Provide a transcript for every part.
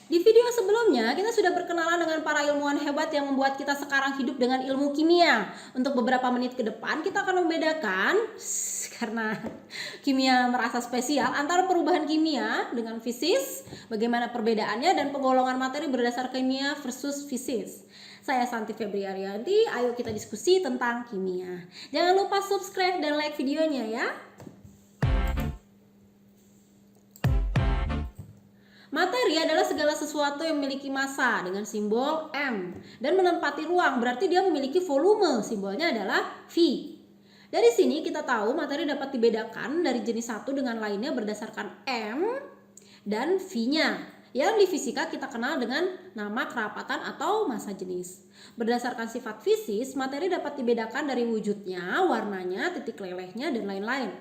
Di video sebelumnya, kita sudah berkenalan dengan para ilmuwan hebat yang membuat kita sekarang hidup dengan ilmu kimia. Untuk beberapa menit ke depan, kita akan membedakan, karena kimia merasa spesial, antara perubahan kimia dengan fisis, bagaimana perbedaannya, dan penggolongan materi berdasar kimia versus fisis. Saya Santi Febriarianti, ayo kita diskusi tentang kimia. Jangan lupa subscribe dan like videonya ya. Materi adalah segala sesuatu yang memiliki massa dengan simbol M dan menempati ruang, berarti dia memiliki volume, simbolnya adalah V. Dari sini kita tahu materi dapat dibedakan dari jenis satu dengan lainnya berdasarkan M dan V-nya. Yang di fisika kita kenal dengan nama kerapatan atau massa jenis. Berdasarkan sifat fisis, materi dapat dibedakan dari wujudnya, warnanya, titik lelehnya, dan lain-lain.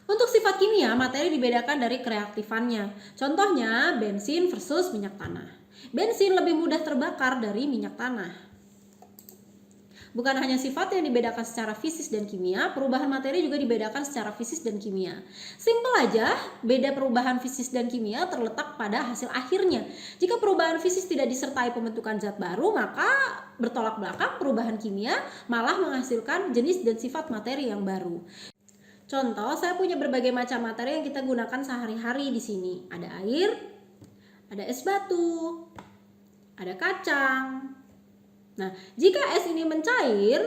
Untuk sifat kimia, materi dibedakan dari kereaktifannya. Contohnya, bensin versus minyak tanah. Bensin lebih mudah terbakar dari minyak tanah. Bukan hanya sifat yang dibedakan secara fisis dan kimia, perubahan materi juga dibedakan secara fisis dan kimia. Simpel aja, beda perubahan fisis dan kimia terletak pada hasil akhirnya. Jika perubahan fisis tidak disertai pembentukan zat baru, maka bertolak belakang perubahan kimia malah menghasilkan jenis dan sifat materi yang baru. Contoh, saya punya berbagai macam materi yang kita gunakan sehari-hari di sini. Ada air, ada es batu, ada kacang. Nah, jika es ini mencair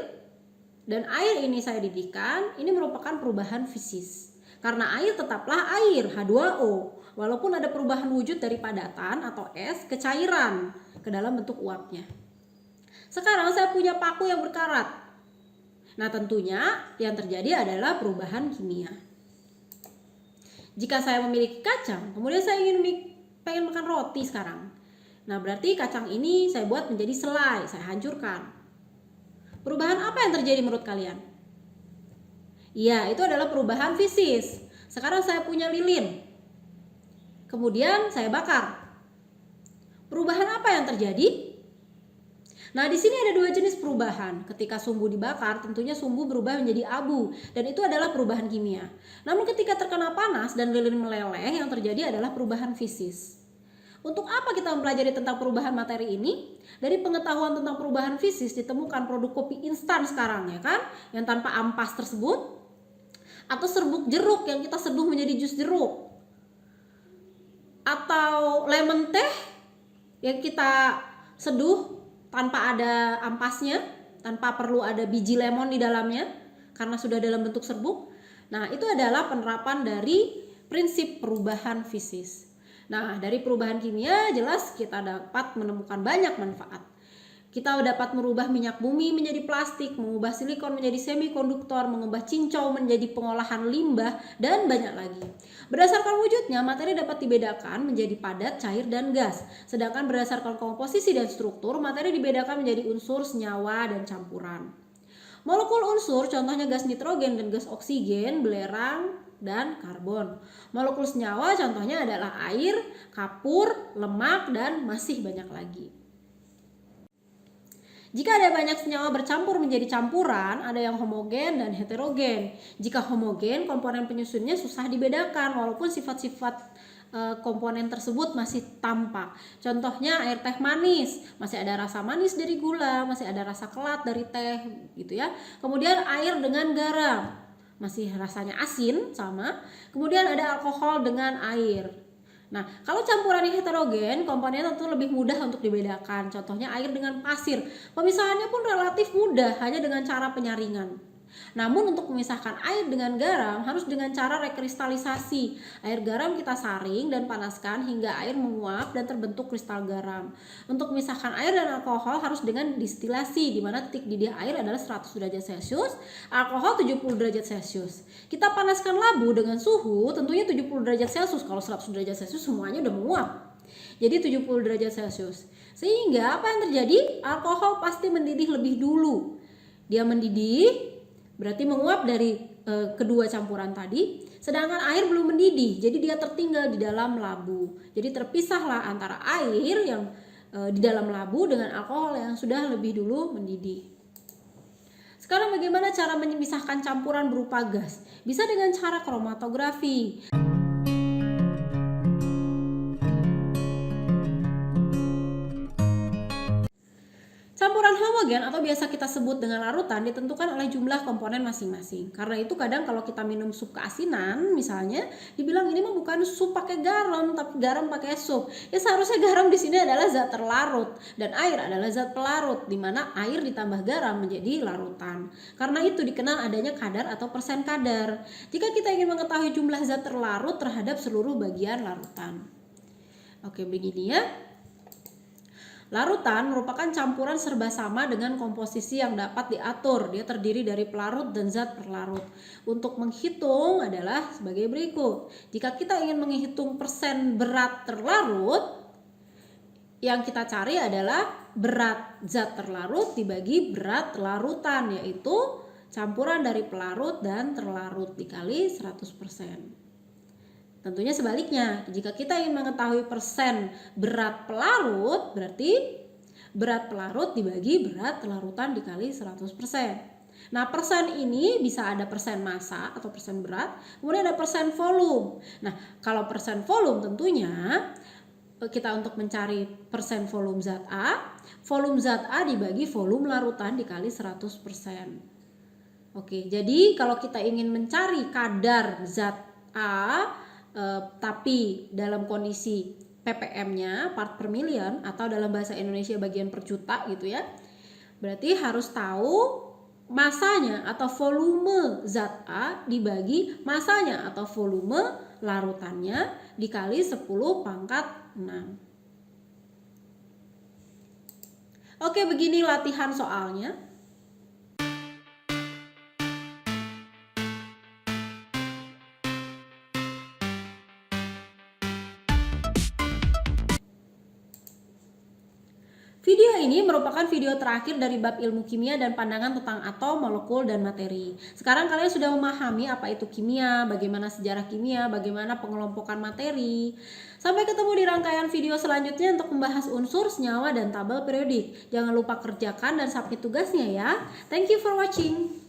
dan air ini saya didihkan, ini merupakan perubahan fisis. Karena air tetaplah air, H2O. Walaupun ada perubahan wujud dari padatan atau es ke cairan ke dalam bentuk uapnya. Sekarang saya punya paku yang berkarat. Nah, tentunya yang terjadi adalah perubahan kimia. Jika saya memiliki kacang, kemudian saya pengen makan roti sekarang. Nah, berarti kacang ini saya buat menjadi selai, saya hancurkan. Perubahan apa yang terjadi menurut kalian? Iya, itu adalah perubahan fisis. Sekarang saya punya lilin. Kemudian saya bakar. Perubahan apa yang terjadi? Nah, di sini ada dua jenis perubahan. Ketika sumbu dibakar, tentunya sumbu berubah menjadi abu, dan itu adalah perubahan kimia. Namun ketika terkena panas dan lilin meleleh, yang terjadi adalah perubahan fisis. Untuk apa kita mempelajari tentang perubahan materi ini? Dari pengetahuan tentang perubahan fisis ditemukan produk kopi instan sekarang, ya kan? Yang tanpa ampas tersebut, atau serbuk jeruk yang kita seduh menjadi jus jeruk, atau lemon teh yang kita seduh tanpa ada ampasnya, tanpa perlu ada biji lemon di dalamnya karena sudah dalam bentuk serbuk. Nah, itu adalah penerapan dari prinsip perubahan fisis. Nah, dari perubahan kimia jelas kita dapat menemukan banyak manfaat. Kita dapat merubah minyak bumi menjadi plastik, mengubah silikon menjadi semikonduktor, mengubah cincau menjadi pengolahan limbah, dan banyak lagi. Berdasarkan wujudnya, materi dapat dibedakan menjadi padat, cair, dan gas. Sedangkan berdasarkan komposisi dan struktur, materi dibedakan menjadi unsur, senyawa, dan campuran. Molekul unsur, contohnya gas nitrogen dan gas oksigen, belerang, dan karbon. Molekul senyawa contohnya adalah air, kapur, lemak, dan masih banyak lagi. Jika ada banyak senyawa bercampur menjadi campuran, ada yang homogen dan heterogen. Jika homogen, komponen penyusunnya susah dibedakan walaupun sifat-sifat komponen tersebut masih tampak. Contohnya air teh manis, masih ada rasa manis dari gula, masih ada rasa kelat dari teh gitu ya. Kemudian air dengan garam, masih rasanya asin sama. Kemudian ada alkohol dengan air. Nah, kalau campuran yang heterogen, komponennya tentu lebih mudah untuk dibedakan. Contohnya air dengan pasir. Pemisahannya pun relatif mudah, hanya dengan cara penyaringan. Namun untuk memisahkan air dengan garam harus dengan cara rekristalisasi. Air garam kita saring dan panaskan hingga air menguap dan terbentuk kristal garam. Untuk memisahkan air dan alkohol harus dengan distilasi, di mana titik didih air adalah 100 derajat Celcius, alkohol 70 derajat Celcius. Kita panaskan labu dengan suhu tentunya 70 derajat Celcius. Kalau 100 derajat Celcius semuanya udah menguap. Jadi 70 derajat Celcius. Sehingga apa yang terjadi? Alkohol pasti mendidih lebih dulu. Dia mendidih berarti menguap dari kedua campuran tadi, sedangkan air belum mendidih, jadi dia tertinggal di dalam labu. Jadi terpisahlah antara air yang di dalam labu dengan alkohol yang sudah lebih dulu mendidih. Sekarang bagaimana cara memisahkan campuran berupa gas? Bisa dengan cara kromatografi. homogen atau biasa kita sebut dengan larutan ditentukan oleh jumlah komponen masing-masing. Karena itu kadang kalau kita minum sup keasinan misalnya, dibilang ini mah bukan sup pakai garam, tapi garam pakai sup. Ya seharusnya garam di sini adalah zat terlarut dan air adalah zat pelarut, di mana air ditambah garam menjadi larutan. Karena itu dikenal adanya kadar atau persen kadar. Jika kita ingin mengetahui jumlah zat terlarut terhadap seluruh bagian larutan. Oke, begini ya. Larutan merupakan campuran serba sama dengan komposisi yang dapat diatur. Dia terdiri dari pelarut dan zat perlarut. Untuk menghitung adalah sebagai berikut. Jika kita ingin menghitung persen berat terlarut, yang kita cari adalah berat zat terlarut dibagi berat larutan, yaitu campuran dari pelarut dan terlarut dikali 100%. Tentunya sebaliknya, jika kita ingin mengetahui persen berat pelarut, berarti berat pelarut dibagi berat larutan dikali 100%. Nah, persen ini bisa ada persen massa atau persen berat, kemudian ada persen volume. Nah, kalau persen volume tentunya kita untuk mencari persen volume zat A dibagi volume larutan dikali 100%. Oke, jadi kalau kita ingin mencari kadar zat A, tapi dalam kondisi ppm-nya part per million atau dalam bahasa Indonesia bagian per juta gitu ya, berarti harus tahu masanya atau volume zat A dibagi masanya atau volume larutannya dikali 10 pangkat 6. Oke, begini latihan soalnya. Video ini merupakan video terakhir dari bab ilmu kimia dan pandangan tentang atom, molekul, dan materi. Sekarang kalian sudah memahami apa itu kimia, bagaimana sejarah kimia, bagaimana pengelompokan materi. Sampai ketemu di rangkaian video selanjutnya untuk membahas unsur, senyawa, dan tabel periodik. Jangan lupa kerjakan dan submit tugasnya ya. Thank you for watching.